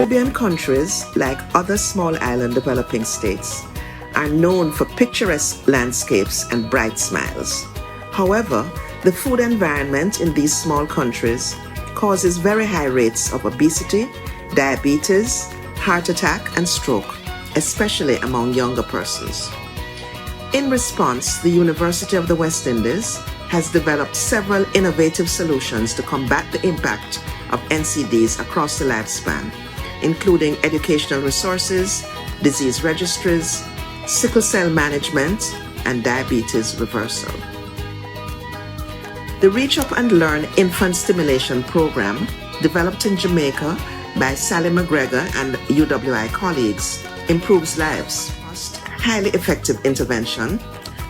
Caribbean countries, like other small island developing states, are known for picturesque landscapes and bright smiles. However, the food environment in these small countries causes very high rates of obesity, diabetes, heart attack, and stroke, especially among younger persons. In response, the University of the West Indies has developed several innovative solutions to combat the impact of NCDs across the lifespan, including educational resources, disease registries, sickle cell management, and diabetes reversal. The Reach Up and Learn Infant Stimulation Program, developed in Jamaica by Sally McGregor and UWI colleagues, improves lives. Highly effective intervention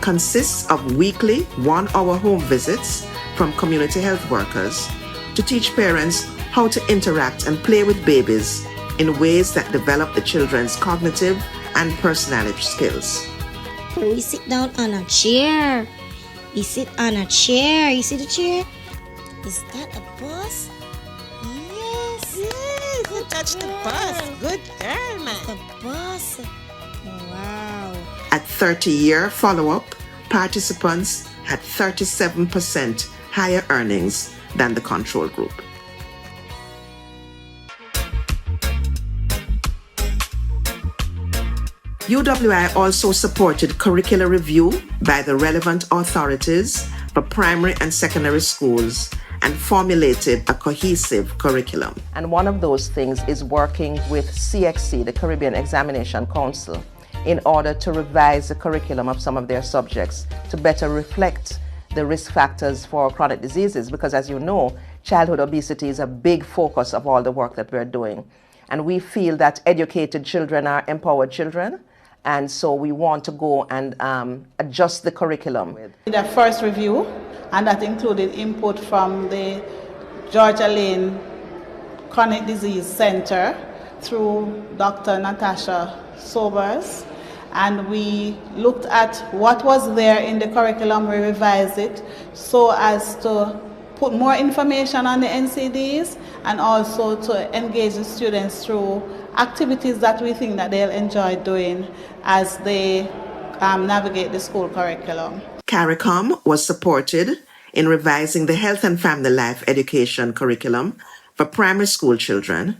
consists of weekly 1-hour home visits from community health workers to teach parents how to interact and play with babies in ways that develop the children's cognitive and personality skills. We sit down on a chair. We sit on a chair. You see the chair? Is that a bus? Yes. You touched the bus. Good girl, man. The bus. Wow. At 30-year follow-up, participants had 37% higher earnings than the control group. UWI also supported curricular review by the relevant authorities for primary and secondary schools and formulated a cohesive curriculum. And one of those things is working with CXC, the Caribbean Examination Council, in order to revise the curriculum of some of their subjects to better reflect the risk factors for chronic diseases, because as you know, childhood obesity is a big focus of all the work that we're doing. And we feel that educated children are empowered children, and so we want to go and adjust the curriculum. The first review, and that included input from the Georgia Lane Chronic Disease Center through Dr. Natasha Sobers, and we looked at what was there in the curriculum. We revised it so as to put more information on the NCDs and also to engage the students through activities that we think that they'll enjoy doing as they navigate the school curriculum. CARICOM was supported in revising the Health and Family Life Education curriculum for primary school children.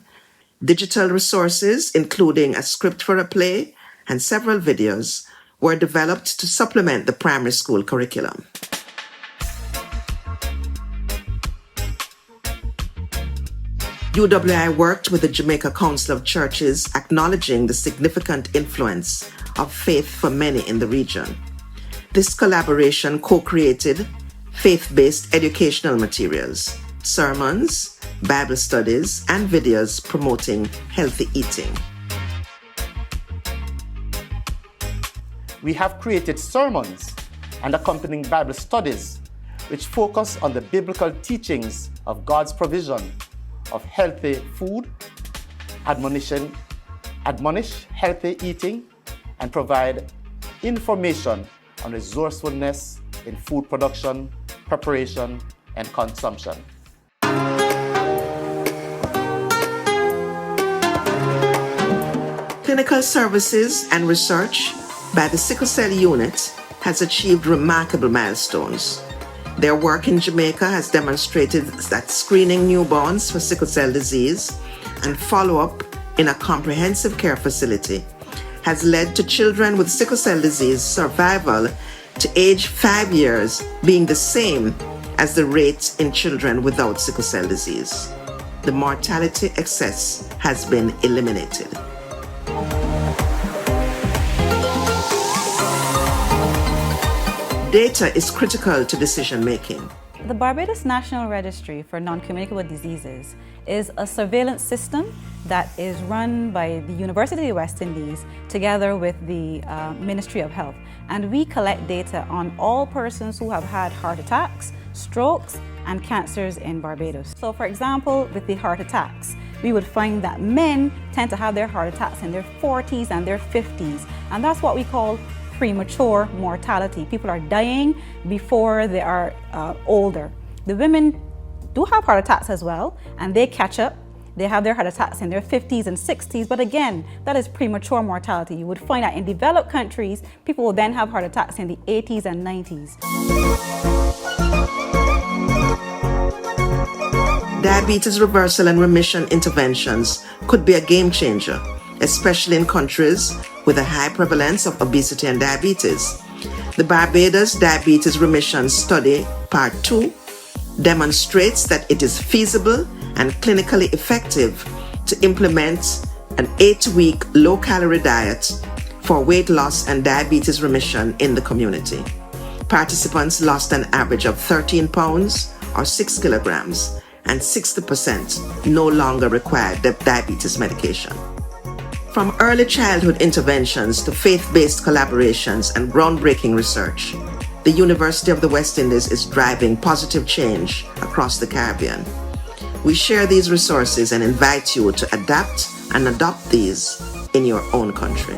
Digital resources, including a script for a play and several videos, were developed to supplement the primary school curriculum. UWI worked with the Jamaica Council of Churches, acknowledging the significant influence of faith for many in the region. This collaboration co-created faith-based educational materials, sermons, Bible studies, and videos promoting healthy eating. We have created sermons and accompanying Bible studies which focus on the biblical teachings of God's provision of healthy food, admonish healthy eating, and provide information on resourcefulness in food production, preparation, and consumption. Clinical services and research by the Sickle Cell Unit has achieved remarkable milestones. Their work in Jamaica has demonstrated that screening newborns for sickle cell disease and follow-up in a comprehensive care facility has led to children with sickle cell disease survival to age 5 years being the same as the rate in children without sickle cell disease. The mortality excess has been eliminated. Data is critical to decision making. The Barbados National Registry for Non-Communicable Diseases is a surveillance system that is run by the University of the West Indies together with the Ministry of Health. And we collect data on all persons who have had heart attacks, strokes, and cancers in Barbados. So for example, with the heart attacks, we would find that men tend to have their heart attacks in their 40s and their 50s. And that's what we call premature mortality. People are dying before they are older. The women do have heart attacks as well, and they catch up. They have their heart attacks in their 50s and 60s, but again, that is premature mortality. You would find that in developed countries, people will then have heart attacks in the 80s and 90s. Diabetes reversal and remission interventions could be a game changer, especially in countries with a high prevalence of obesity and diabetes. The Barbados Diabetes Remission Study, Part 2, demonstrates that it is feasible and clinically effective to implement an 8-week low-calorie diet for weight loss and diabetes remission in the community. Participants lost an average of 13 pounds or 6 kilograms, and 60% no longer required diabetes medication. From early childhood interventions to faith-based collaborations and groundbreaking research, the University of the West Indies is driving positive change across the Caribbean. We share these resources and invite you to adapt and adopt these in your own country.